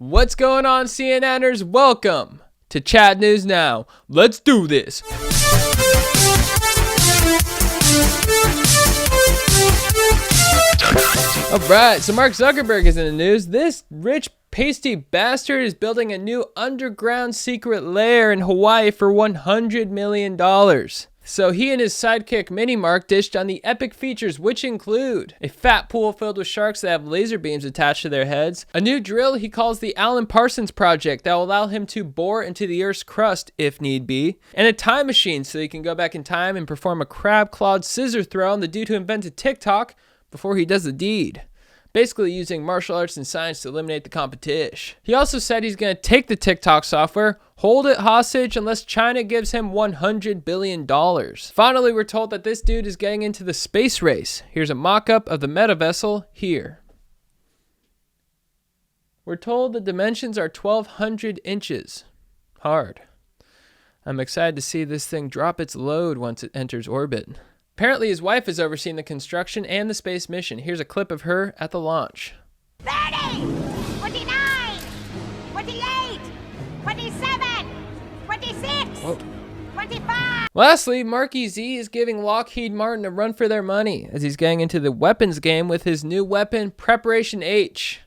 What's going on, CNNers? Welcome to Chat News Now. Let's do this. Alright, so Mark Zuckerberg is in the news. This rich, pasty bastard is building a new underground secret lair in Hawaii for $100 million. So he and his sidekick Mini Mark dished on the epic features, which include a fat pool filled with sharks that have laser beams attached to their heads, a new drill he calls the Alan Parsons Project that will allow him to bore into the Earth's crust if need be, and a time machine so he can go back in time and perform a crab-clawed scissor throw on the dude who invented TikTok before he does the deed. Basically using martial arts and science to eliminate the competition. He also said he's going to take the TikTok software, hold it hostage unless China gives him $100 billion. Finally, we're told that this dude is getting into the space race. Here's a mock-up of the meta vessel here. We're told the dimensions are 1,200 inches. Hard. I'm excited to see this thing drop its load once it enters orbit. Apparently his wife is overseeing the construction and the space mission. Here's a clip of her at the launch. 30, 29, 28, 27, 26, Whoa. 25. Lastly, Marky Z is giving Lockheed Martin a run for their money as he's getting into the weapons game with his new weapon, Preparation H,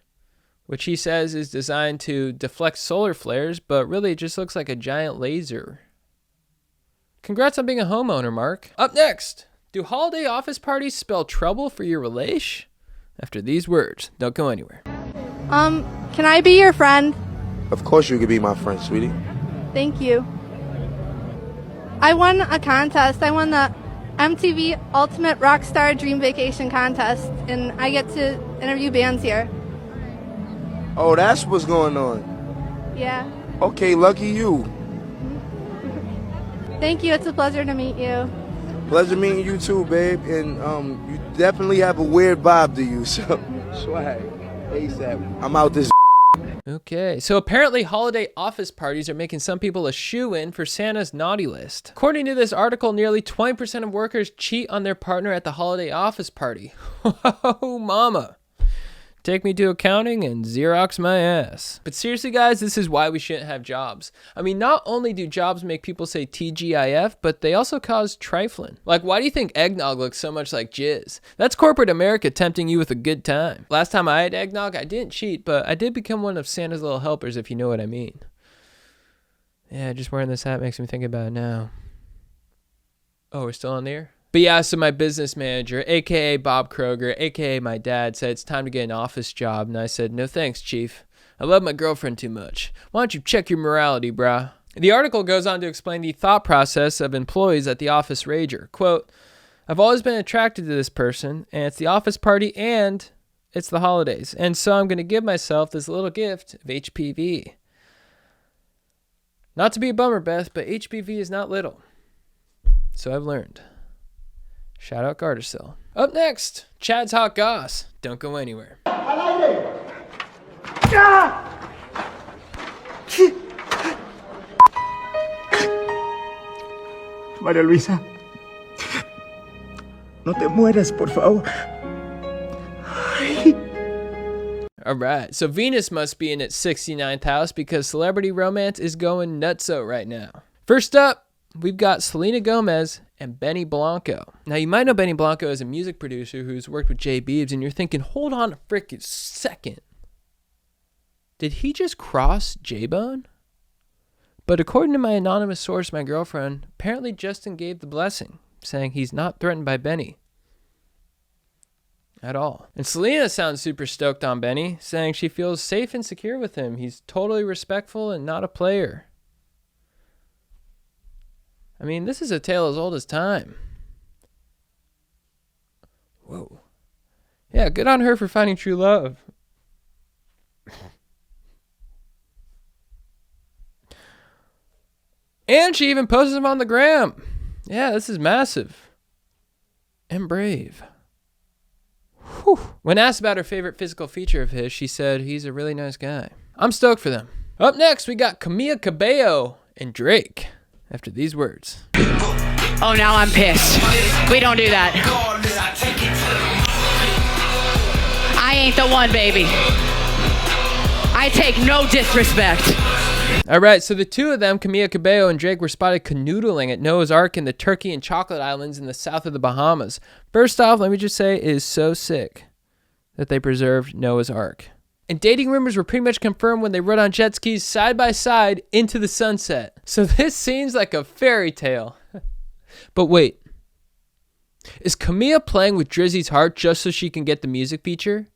which he says is designed to deflect solar flares, but really it just looks like a giant laser. Congrats on being a homeowner, Mark. Up next. Do holiday office parties spell trouble for your relation? After these words, don't go anywhere. Can I be your friend? Of course you could be my friend, sweetie. Thank you. I won a contest. I won the MTV Ultimate Rockstar Dream Vacation Contest, and I get to interview bands here. Oh, that's what's going on. Yeah. Okay, lucky you. Thank you. It's a pleasure to meet you. Pleasure meeting you too, babe. And you definitely have a weird vibe to you, so swag. ASAP. I'm out this. Okay, so apparently holiday office parties are making some people a shoo-in for Santa's naughty list. According to this article, nearly 20% of workers cheat on their partner at the holiday office party. Oh, mama. Take me to accounting and Xerox my ass. But seriously, guys, this is why we shouldn't have jobs. I mean, not only do jobs make people say TGIF, but they also cause trifling. Like, why do you think eggnog looks so much like jizz? That's corporate America tempting you with a good time. Last time I had eggnog, I didn't cheat, but I did become one of Santa's little helpers, if you know what I mean. Yeah, just wearing this hat makes me think about it now. Oh, we're still on the air? But yeah, so my business manager, aka Bob Kroger, aka my dad, said it's time to get an office job. And I said, no thanks, chief. I love my girlfriend too much. Why don't you check your morality, brah? The article goes on to explain the thought process of employees at the office rager. Quote, I've always been attracted to this person, and it's the office party and it's the holidays. And so I'm going to give myself this little gift of HPV. Not to be a bummer, Beth, but HPV is not little. So I've learned. Shout out Gardasil. Up next, Chad's Hot Goss. Don't go anywhere. María Luisa, no te mueras, por favor. All right, so Venus must be in its 69th house because celebrity romance is going nutso right now. First up, we've got Selena Gomez and Benny Blanco. Now, you might know Benny Blanco as a music producer who's worked with J. Biebs, and you're thinking, hold on a freaking second. Did he just cross J-Bone? But according to my anonymous source, my girlfriend, apparently Justin gave the blessing, saying he's not threatened by Benny at all. And Selena sounds super stoked on Benny, saying she feels safe and secure with him. He's totally respectful and not a player. I mean, this is a tale as old as time. Whoa. Yeah, good on her for finding true love. And she even posted him on the gram. Yeah, this is massive. And brave. Whew. When asked about her favorite physical feature of his, she said he's a really nice guy. I'm stoked for them. Up next, we got Camila Cabello and Drake. After these words. Oh, now I'm pissed. We don't do that. I ain't the one, baby. I take no disrespect. All right, so the two of them, Camila Cabello and Drake, were spotted canoodling at Noah's Ark in the Turkey and Chocolate Islands in the south of the Bahamas. First off, let me just say it is so sick that they preserved Noah's Ark. And dating rumors were pretty much confirmed when they rode on jet skis side by side into the sunset. So this seems like a fairy tale. But wait, is Camila playing with Drizzy's heart just so she can get the music feature?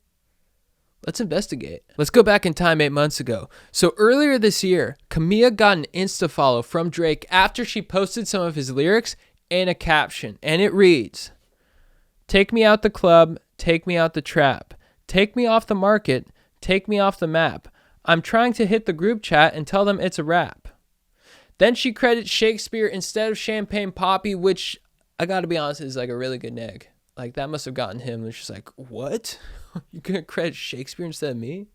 Let's investigate. Let's go back in time 8 months ago. So earlier this year, Camila got an Insta follow from Drake after she posted some of his lyrics and a caption. And it reads, "Take me out the club, take me out the trap, take me off the market, take me off the map. I'm trying to hit the group chat and tell them it's a rap." Then she credits Shakespeare instead of Champagne Poppy, which I gotta be honest is like a really good neg. Like that must have gotten him. It's just like, what? You're gonna credit Shakespeare instead of me?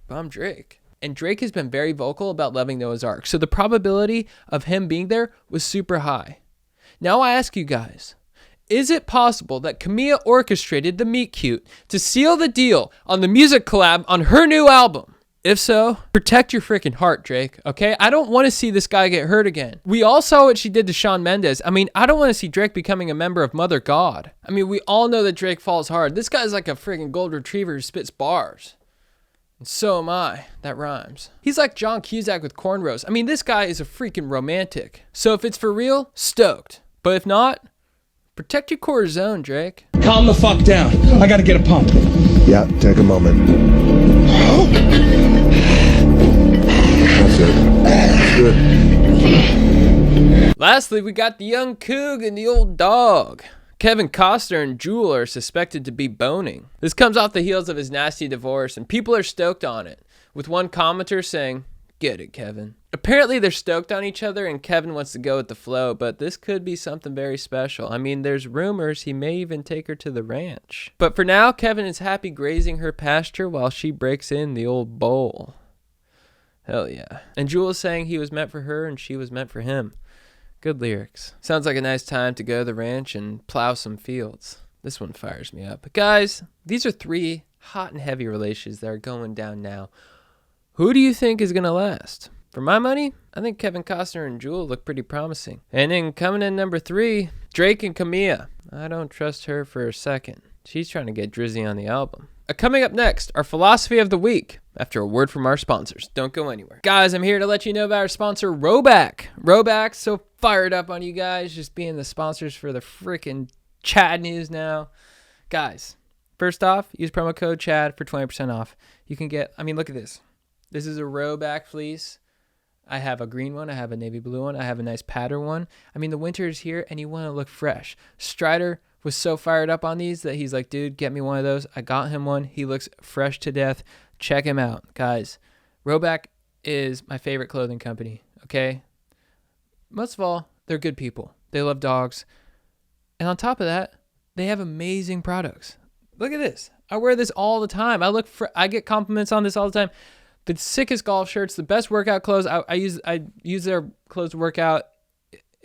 But I'm Drake. And Drake has been very vocal about loving Noah's Ark. So the probability of him being there was super high. Now I ask you guys, is it possible that Camila orchestrated the meet cute to seal the deal on the music collab on her new album? If so, protect your freaking heart, Drake, okay? I don't want to see this guy get hurt again. We all saw what she did to Shawn Mendes. I mean, I don't want to see Drake becoming a member of Mother God. I mean, we all know that Drake falls hard. This guy's like a freaking gold retriever who spits bars. And so am I. That rhymes. He's like John Cusack with cornrows. I mean, this guy is a freaking romantic. So if it's for real, stoked. But if not, protect your cortisone, Drake. Calm the fuck down. I gotta get a pump. Yeah, take a moment. That's it. That's good. Lastly, we got the young Coog and the old dog. Kevin Costner and Jewel are suspected to be boning. This comes off the heels of his nasty divorce, and people are stoked on it, with one commenter saying, "Get it, Kevin." Apparently they're stoked on each other and Kevin wants to go with the flow, but this could be something very special. I mean, there's rumors he may even take her to the ranch. But for now, Kevin is happy grazing her pasture while she breaks in the old bowl. Hell yeah. And Jewel is saying he was meant for her and she was meant for him. Good lyrics. Sounds like a nice time to go to the ranch and plow some fields. This one fires me up. But guys, these are 3 hot and heavy relations that are going down now. Who do you think is going to last? For my money, I think Kevin Costner and Jewel look pretty promising. And then coming in number 3, Drake and Camila. I don't trust her for a second. She's trying to get Drizzy on the album. Coming up next, our philosophy of the week, after a word from our sponsors. Don't go anywhere. Guys, I'm here to let you know about our sponsor, Roback. Roback's so fired up on you guys, just being the sponsors for the freaking Chad News now. Guys, first off, use promo code CHAD for 20% off. You can get, I mean, look at this. This is a Roback fleece. I have a green one. I have a navy blue one. I have a nice pattern one. I mean, the winter is here and you want to look fresh. Strider was so fired up on these that he's like, dude, get me one of those. I got him one. He looks fresh to death. Check him out. Guys, Roback is my favorite clothing company, okay? Most of all, they're good people. They love dogs. And on top of that, they have amazing products. Look at this. I wear this all the time. I get compliments on this all the time. The sickest golf shirts, the best workout clothes. I use their clothes to work out.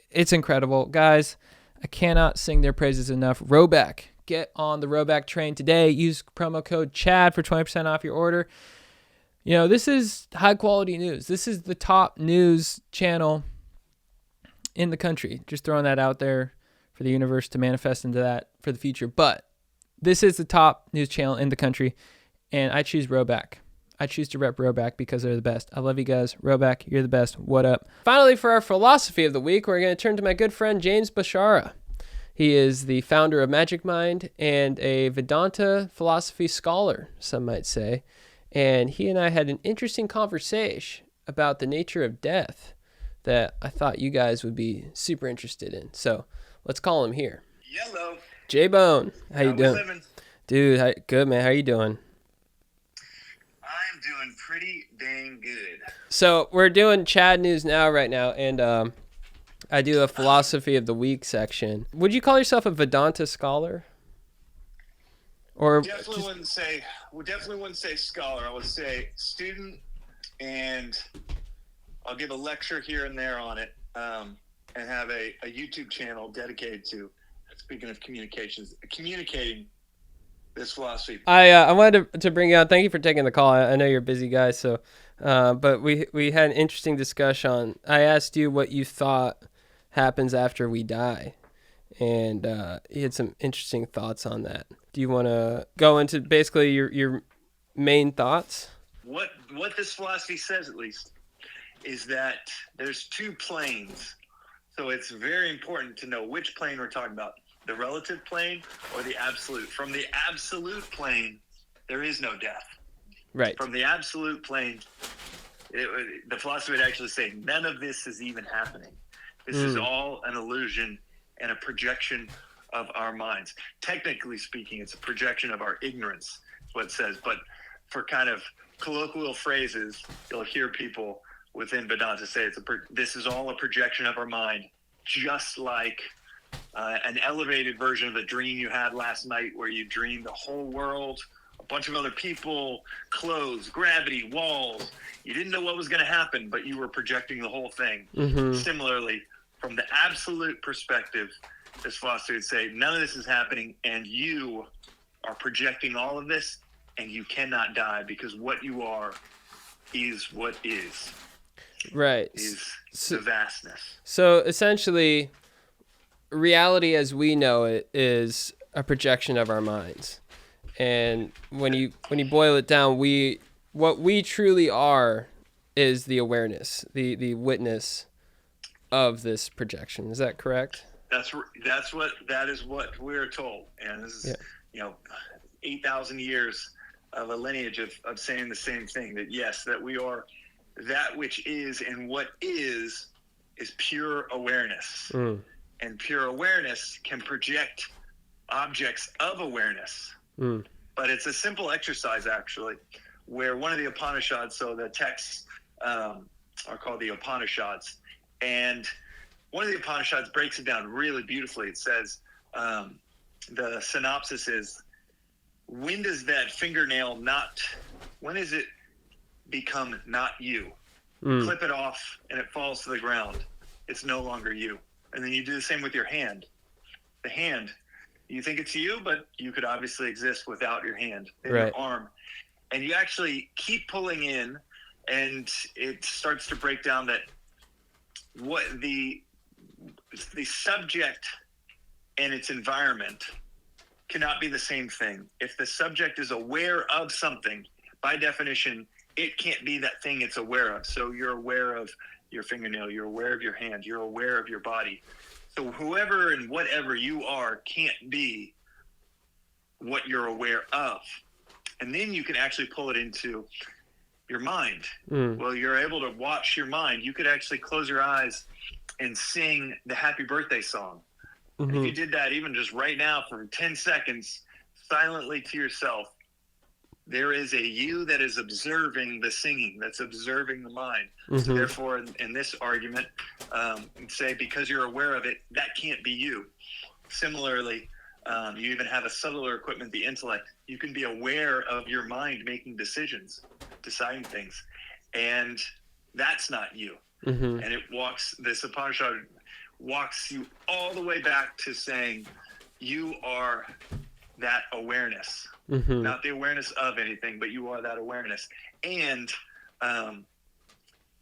It's incredible. Guys, I cannot sing their praises enough. Roback. Get on the Roback train today. Use promo code CHAD for 20% off your order. You know, this is high quality news. This is the top news channel in the country. Just throwing that out there for the universe to manifest into that for the future. But this is the top news channel in the country, and I choose Roback. I choose to rep Roback because they're the best. I love you guys. Roback, you're the best. What up? Finally, for our philosophy of the week, we're going to turn to my good friend James Bashara. He is the founder of Magic Mind and a Vedanta philosophy scholar, some might say. And he and I had an interesting conversation about the nature of death that I thought you guys would be super interested in. So let's call him here. Yellow. J-Bone, how you doing? Living? Dude, good, man. How you doing? I'm doing pretty dang good. So we're doing Chad News right now, and I do a philosophy of the week section. Would you call yourself a Vedanta scholar? Or definitely wouldn't say scholar. I would say student, and I'll give a lecture here and there on it, and have a YouTube channel dedicated to, speaking of communicating this philosophy. I wanted to bring you on. Thank you for taking the call. I know you're a busy guy, so but we had an interesting discussion. I asked you what you thought happens after we die, and you had some interesting thoughts on that. Do you want to go into basically your main thoughts? What this philosophy says, at least, is that there's two planes. So it's very important to know which plane we're talking about, the relative plane or the absolute. From the absolute plane, there is no death. Right. From the absolute plane, the philosophy would actually say none of this is even happening. This is all an illusion and a projection of our minds. Technically speaking, it's a projection of our ignorance, is what it says. But for kind of colloquial phrases, you'll hear people within Vedanta say this is all a projection of our mind, just like an elevated version of a dream you had last night where you dreamed the whole world, a bunch of other people, clothes, gravity, walls. You didn't know what was going to happen, but you were projecting the whole thing. Similarly, from the absolute perspective, this philosophy would say none of this is happening, and you are projecting all of this, and you cannot die because what you are is what is. Right. Is the vastness. So essentially, reality as we know it is a projection of our minds. And when you boil it down, what we truly are is the awareness, the witness of this projection. Is that correct? That is what we're told. And this is 8,000 years of a lineage of saying the same thing, that yes, that we are that which is, and what is pure awareness. And pure awareness can project objects of awareness. But it's a simple exercise, actually, where one of the Upanishads, so the texts are called the Upanishads, and one of the Upanishads breaks it down really beautifully. It says, the synopsis is, when does that fingernail when does it become not you? Clip it off and it falls to the ground. It's no longer you. And then you do the same with your hand. The hand, you think it's you, but you could obviously exist without your hand and your arm. And you actually keep pulling in, and it starts to break down that what the subject and its environment cannot be the same thing. If the subject is aware of something, by definition, it can't be that thing it's aware of. So you're aware of your fingernail, you're aware of your hand, you're aware of your body. So whoever and whatever you are can't be what you're aware of. And then you can actually pull it into your mind. Well, you're able to watch your mind. You could actually close your eyes and sing the happy birthday song. And if you did that even just right now for 10 seconds, silently to yourself, there is a you that is observing the singing, that's observing the mind. So therefore, in this argument, say because you're aware of it, that can't be you. Similarly, you even have a subtler equipment, the intellect. You can be aware of your mind making decisions, deciding things, and that's not you. And this Upanishad walks you all the way back to saying you are that awareness, not the awareness of anything, but you are that awareness. And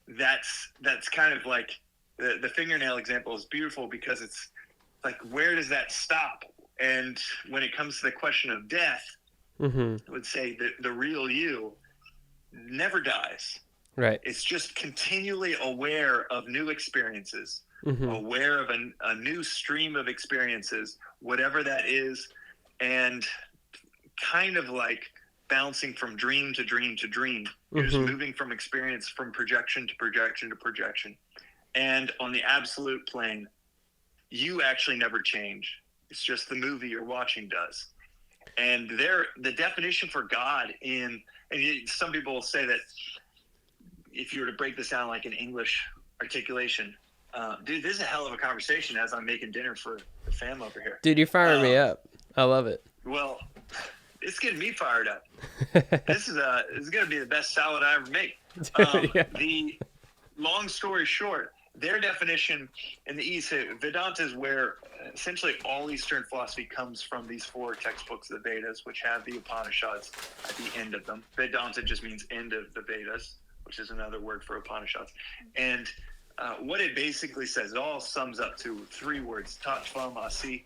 that's kind of like the fingernail example is beautiful, because it's like, where does that stop? And when it comes to the question of death, I would say that the real you never dies. Right. It's just continually aware of new experiences, aware of a new stream of experiences, whatever that is, and kind of like bouncing from dream to dream to dream. You're just moving from experience, from projection to projection to projection. And on the absolute plane, you actually never change. It's just the movie you're watching does. And the definition for God some people will say that if you were to break this down like an English articulation, dude, this is a hell of a conversation as I'm making dinner for the fam over here. Dude, you're firing me up. I love it. Well, it's getting me fired up. This is going to be the best salad I ever make. The long story short, their definition in the East, Vedanta is where essentially all Eastern philosophy comes from these 4 textbooks, the Vedas, which have the Upanishads at the end of them. Vedanta just means end of the Vedas, which is another word for Upanishads. And what it basically says, it all sums up to 3 words, tat tvam asi,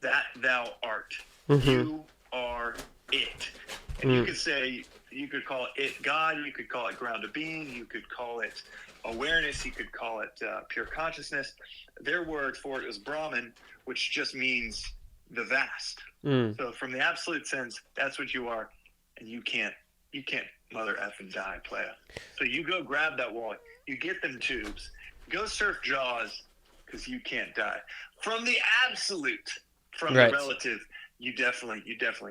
that thou art. You are it. And you could call it God, you could call it ground of being, you could call it awareness, you could call it pure consciousness. Their word for it is Brahman, which just means the vast. So from the absolute sense, that's what you are, and you can't mother effing die, playa. So you go grab that wallet, you get them tubes, go surf Jaws, because you can't die. From the absolute, from the relative, you definitely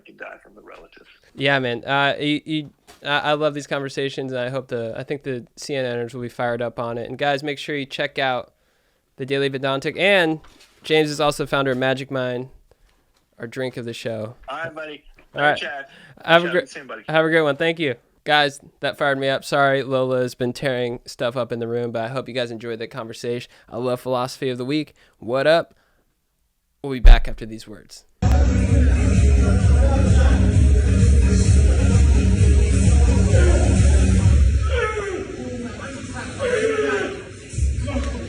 can die from the relative. Yeah, man. I love these conversations, and I think the CNNers will be fired up on it. And guys, make sure you check out the Daily Vedantic. And James is also founder of Magic Mind, our drink of the show. All right, buddy. All right. Chad. Have a great one. Thank you. Guys, that fired me up. Sorry, Lola has been tearing stuff up in the room, but I hope you guys enjoyed that conversation. I love Philosophy of the Week. What up? We'll be back after these words.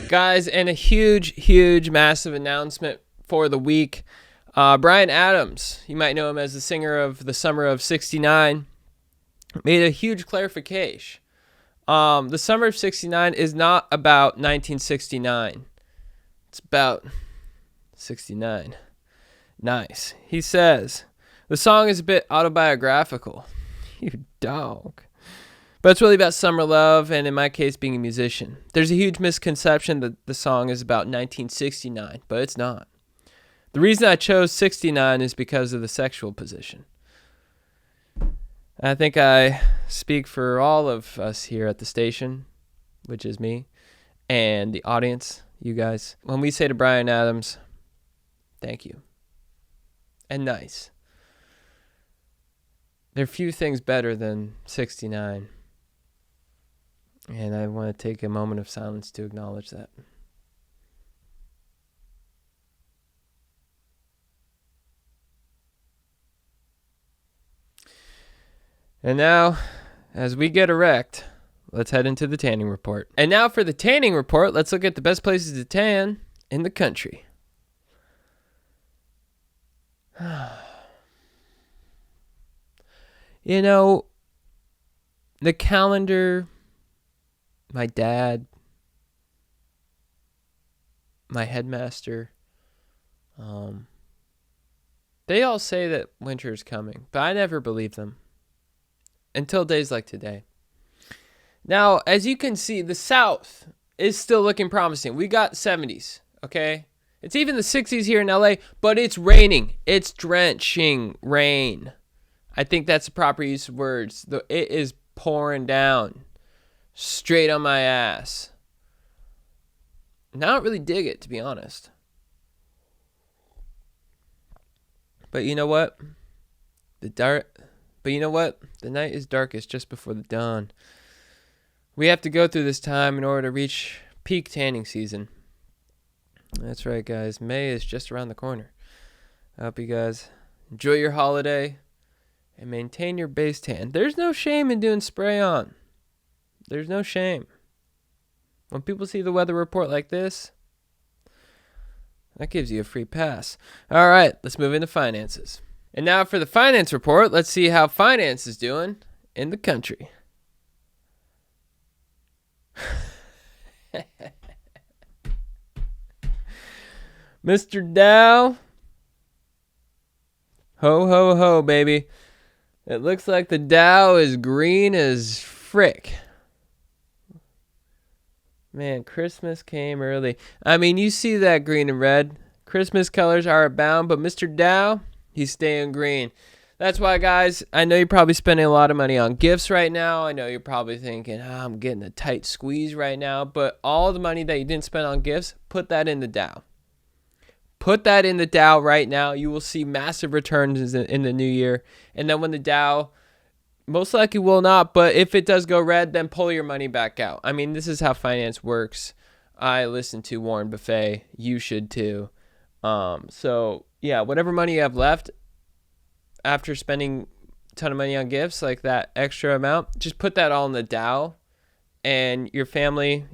Guys, and a huge, massive announcement for the week. Bryan Adams, you might know him as the singer of The Summer of '69, made a huge clarification. The Summer of '69 is not about 1969. It's about 69. Nice. He says, the song is a bit autobiographical. You dog. But it's really about summer love, and in my case, being a musician. There's a huge misconception that the song is about 1969, but it's not. The reason I chose 69 is because of the sexual position. I think I speak for all of us here at the station, which is me, and the audience, you guys. When we say to Bryan Adams, thank you, and nice, there are few things better than 69. And I want to take a moment of silence to acknowledge that. And now, as we get erect, let's head into the tanning report. And now for the tanning report, let's look at the best places to tan in the country. You know, the calendar, my dad, my headmaster, they all say that winter is coming, but I never believe them until days like today. Now, as you can see, the South is still looking promising. We got 70s, okay? It's even the 60s here in LA, but it's raining. It's drenching rain. I think that's the proper use of words. It is pouring down straight on my ass. And I don't really dig it, to be honest. But you know what? The night is darkest just before the dawn. We have to go through this time in order to reach peak tanning season. That's right, guys. May is just around the corner. I hope you guys enjoy your holiday and maintain your base tan. There's no shame in doing spray on. There's no shame. When people see the weather report like this, that gives you a free pass. All right, let's move into finances. And now for the finance report, let's see how finance is doing in the country. Mr. Dow. Ho, ho, ho, baby. It looks like the Dow is green as frick. Man, Christmas came early. I mean, you see that green and red. Christmas colors are abound, but Mr. Dow, he's staying green. That's why, guys, I know you're probably spending a lot of money on gifts right now. I know you're probably thinking, I'm getting a tight squeeze right now. But all the money that you didn't spend on gifts, put that in the Dow. Put that in the Dow right now. You will see massive returns in the new year. And then when the Dow most likely will not, but if it does go red, then pull your money back out. I mean, this is how finance works. I listen to Warren Buffett. You should too. So yeah, whatever money you have left after spending a ton of money on gifts, like that extra amount, just put that all in the Dow, and your family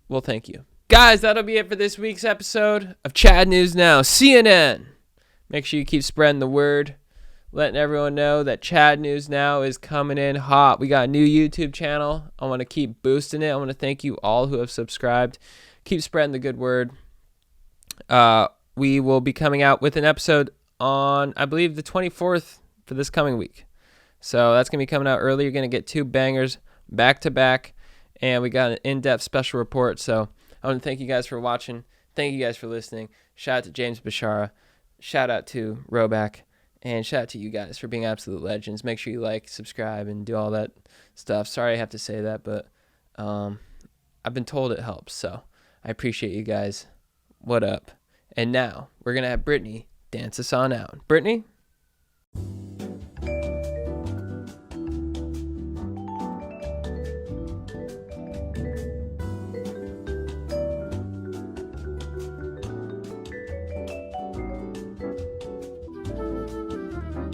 will thank you. Guys, that'll be it for this week's episode of Chad News Now, CNN. Make sure you keep spreading the word, letting everyone know that Chad News Now is coming in hot. We got a new YouTube channel. I want to keep boosting it. I want to thank you all who have subscribed. Keep spreading the good word. We will be coming out with an episode on, I believe, the 24th for this coming week. So that's going to be coming out early. You're going to get 2 bangers back to back. And we got an in-depth special report. So I want to thank you guys for watching. Thank you guys for listening. Shout out to James Bashara. Shout out to Roback. And shout out to you guys for being absolute legends. Make sure you like, subscribe, and do all that stuff. Sorry I have to say that, but I've been told it helps. So I appreciate you guys. What up? And now we're going to have Brittany dance us on out. Brittany?